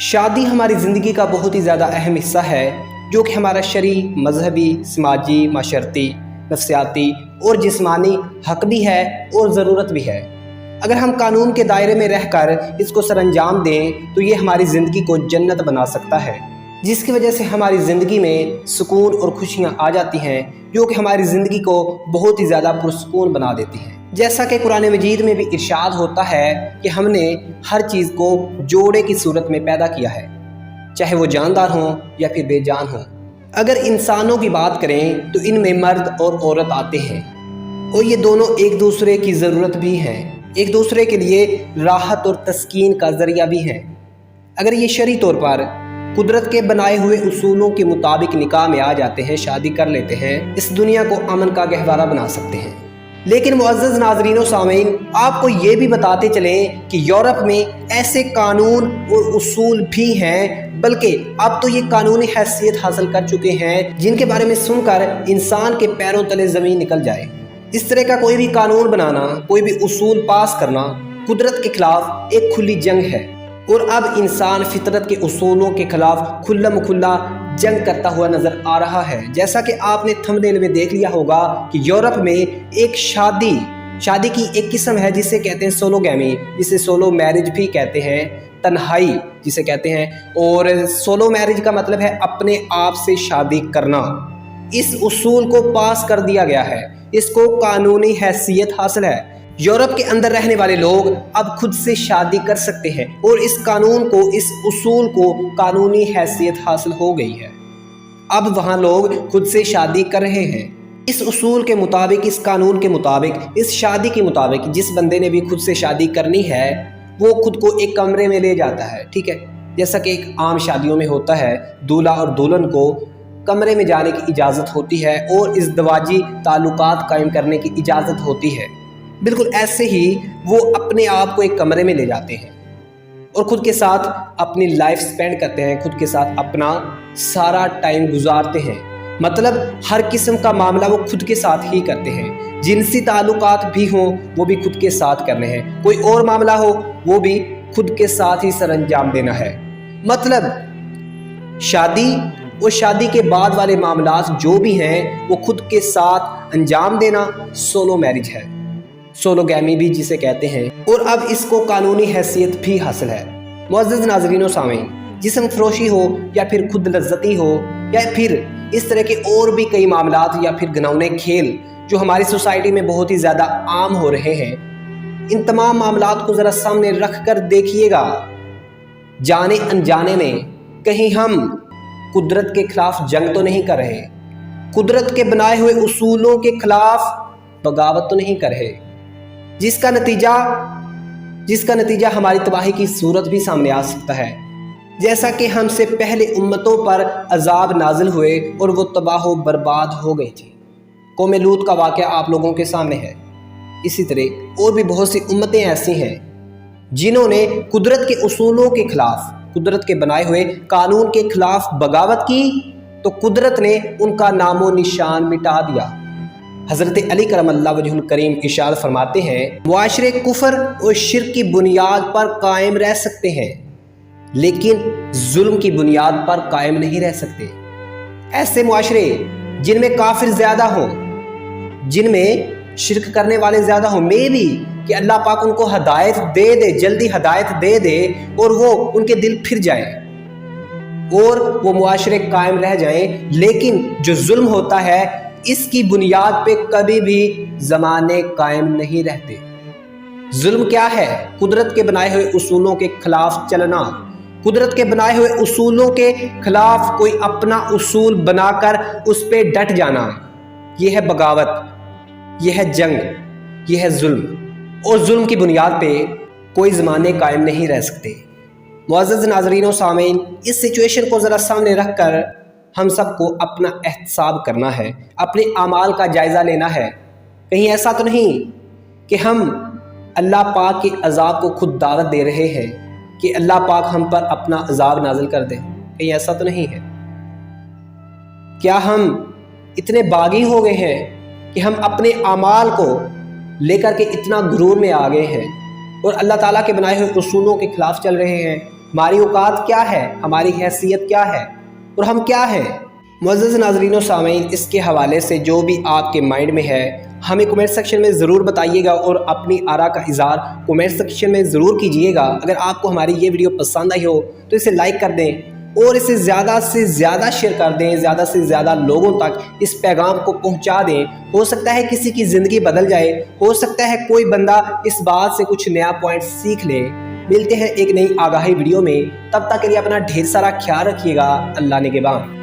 شادی ہماری زندگی کا بہت ہی زیادہ اہم حصہ ہے جو کہ ہمارا شرعی، مذہبی، سماجی، معاشرتی، نفسیاتی اور جسمانی حق بھی ہے اور ضرورت بھی ہے۔ اگر ہم قانون کے دائرے میں رہ کر اس کو سر انجام دیں تو یہ ہماری زندگی کو جنت بنا سکتا ہے، جس کی وجہ سے ہماری زندگی میں سکون اور خوشیاں آ جاتی ہیں جو کہ ہماری زندگی کو بہت ہی زیادہ پرسکون بنا دیتی ہیں۔ جیسا کہ قرآن مجید میں بھی ارشاد ہوتا ہے کہ ہم نے ہر چیز کو جوڑے کی صورت میں پیدا کیا ہے، چاہے وہ جاندار ہوں یا پھر بے جان ہوں۔ اگر انسانوں کی بات کریں تو ان میں مرد اور عورت آتے ہیں اور یہ دونوں ایک دوسرے کی ضرورت بھی ہیں، ایک دوسرے کے لیے راحت اور تسکین کا ذریعہ بھی ہیں۔ اگر یہ شرعی طور پر قدرت کے بنائے ہوئے اصولوں کے مطابق نکاح میں آ جاتے ہیں، شادی کر لیتے ہیں، اس دنیا کو امن کا گہوارہ بنا سکتے ہیں۔ لیکن معزز ناظرین و سامعین، آپ کو یہ بھی بتاتے چلیں کہ یورپ میں ایسے قانون اور اصول بھی ہیں، بلکہ اب تو یہ قانونی حیثیت حاصل کر چکے ہیں جن کے بارے میں سن کر انسان کے پیروں تلے زمین نکل جائے۔ اس طرح کا کوئی بھی قانون بنانا، کوئی بھی اصول پاس کرنا قدرت کے خلاف ایک کھلی جنگ ہے، اور اب انسان فطرت کے اصولوں کے خلاف کھلم کھلا جنگ کرتا ہوا نظر آ رہا ہے۔ جیسا کہ آپ نے تھمبنیل میں دیکھ لیا ہوگا کہ یورپ میں ایک شادی کی ایک قسم ہے جسے کہتے ہیں سولوگیمی، جسے سولو میرج بھی کہتے ہیں، تنہائی جسے کہتے ہیں، اور سولو میرج کا مطلب ہے اپنے آپ سے شادی کرنا۔ اس اصول کو پاس کر دیا گیا ہے، اس کو قانونی حیثیت حاصل ہے۔ یورپ کے اندر رہنے والے لوگ اب خود سے شادی کر سکتے ہیں اور اس قانون کو، اس اصول کو قانونی حیثیت حاصل ہو گئی ہے۔ اب وہاں لوگ خود سے شادی کر رہے ہیں۔ اس اصول کے مطابق، اس قانون کے مطابق، اس شادی کے مطابق جس بندے نے بھی خود سے شادی کرنی ہے وہ خود کو ایک کمرے میں لے جاتا ہے، ٹھیک ہے؟ جیسا کہ ایک عام شادیوں میں ہوتا ہے، دولہا اور دلہن کو کمرے میں جانے کی اجازت ہوتی ہے اور ازدواجی تعلقات قائم کرنے کی اجازت ہوتی ہے۔ بالکل ایسے ہی وہ اپنے آپ کو ایک کمرے میں لے جاتے ہیں اور خود کے ساتھ اپنی لائف سپینڈ کرتے ہیں، خود کے ساتھ اپنا سارا ٹائم گزارتے ہیں۔ مطلب ہر قسم کا معاملہ وہ خود کے ساتھ ہی کرتے ہیں، جنسی تعلقات بھی ہوں وہ بھی خود کے ساتھ کرنے ہیں، کوئی اور معاملہ ہو وہ بھی خود کے ساتھ ہی سر انجام دینا ہے۔ مطلب شادی اور شادی کے بعد والے معاملات جو بھی ہیں وہ خود کے ساتھ انجام دینا سولو میرج ہے، سولوگیمی بھی جسے کہتے ہیں، اور اب اس کو قانونی حیثیت بھی حاصل ہے۔ معزز ناظرین و سامعین، جسم فروشی ہو یا پھر خود لذتی ہو یا پھر اس طرح کے اور بھی کئی معاملات یا پھر گھنونے کھیل جو ہماری سوسائٹی میں بہت ہی زیادہ عام ہو رہے ہیں، ان تمام معاملات کو ذرا سامنے رکھ کر دیکھیے گا، جانے انجانے میں کہیں ہم قدرت کے خلاف جنگ تو نہیں کر رہے، قدرت کے بنائے ہوئے اصولوں کے خلاف بغاوت تو نہیں کر رہے، جس کا نتیجہ ہماری تباہی کی صورت بھی سامنے آ سکتا ہے، جیسا کہ ہم سے پہلے امتوں پر عذاب نازل ہوئے اور وہ تباہ و برباد ہو گئی تھی۔ قوم لوط کا واقعہ آپ لوگوں کے سامنے ہے۔ اسی طرح اور بھی بہت سی امتیں ایسی ہیں جنہوں نے قدرت کے اصولوں کے خلاف، قدرت کے بنائے ہوئے قانون کے خلاف بغاوت کی تو قدرت نے ان کا نام و نشان مٹا دیا۔ حضرت علی کرم اللہ وجہ الکریم ارشاد فرماتے ہیں، معاشرے کفر اور شرک کی بنیاد پر قائم رہ سکتے ہیں لیکن ظلم کی بنیاد پر قائم نہیں رہ سکتے۔ ایسے معاشرے جن میں کافر زیادہ ہوں، جن میں شرک کرنے والے زیادہ ہوں، میں بھی کہ اللہ پاک ان کو ہدایت دے دے، جلدی ہدایت دے دے اور وہ ان کے دل پھر جائیں اور وہ معاشرے قائم رہ جائیں، لیکن جو ظلم ہوتا ہے اس کی بنیاد پہ کبھی بھی زمانے قائم نہیں رہتے۔ ظلم کیا ہے؟ قدرت کے بنائے ہوئے اصولوں کے خلاف چلنا، قدرت کے بنائے ہوئے اصولوں کے خلاف کوئی اپنا اصول بنا کر اس پہ ڈٹ جانا، یہ ہے بغاوت، یہ ہے جنگ، یہ ہے ظلم، اور ظلم کی بنیاد پہ کوئی زمانے قائم نہیں رہ سکتے۔ معزز ناظرین و سامعین، اس سچویشن کو ذرا سامنے رکھ کر ہم سب کو اپنا احتساب کرنا ہے، اپنے اعمال کا جائزہ لینا ہے۔ کہیں ایسا تو نہیں کہ ہم اللہ پاک کے عذاب کو خود دعوت دے رہے ہیں کہ اللہ پاک ہم پر اپنا عذاب نازل کر دے؟ کہیں ایسا تو نہیں ہے؟ کیا ہم اتنے باغی ہو گئے ہیں کہ ہم اپنے اعمال کو لے کر کے اتنا غرور میں آ گئے ہیں اور اللہ تعالیٰ کے بنائے ہوئے اصولوں کے خلاف چل رہے ہیں؟ ہماری اوقات کیا ہے، ہماری حیثیت کیا ہے اور ہم کیا ہیں۔ معزز ناظرین و سامعین، اس کے حوالے سے جو بھی آپ کے مائنڈ میں ہے ہمیں کمنٹ سیکشن میں ضرور بتائیے گا اور اپنی آراء کا اظہار کمنٹ سیکشن میں ضرور کیجیے گا۔ اگر آپ کو ہماری یہ ویڈیو پسند آئی ہو تو اسے لائک کر دیں اور اسے زیادہ سے زیادہ شیئر کر دیں، زیادہ سے زیادہ لوگوں تک اس پیغام کو پہنچا دیں۔ ہو سکتا ہے کسی کی زندگی بدل جائے، ہو سکتا ہے کوئی بندہ اس بات سے کچھ نیا پوائنٹ سیکھ لے۔ ملتے ہیں ایک نئی آگاہی ویڈیو میں، تب تک کے لیے اپنا ڈھیر سارا خیال رکھیے گا۔ اللہ نگہبان۔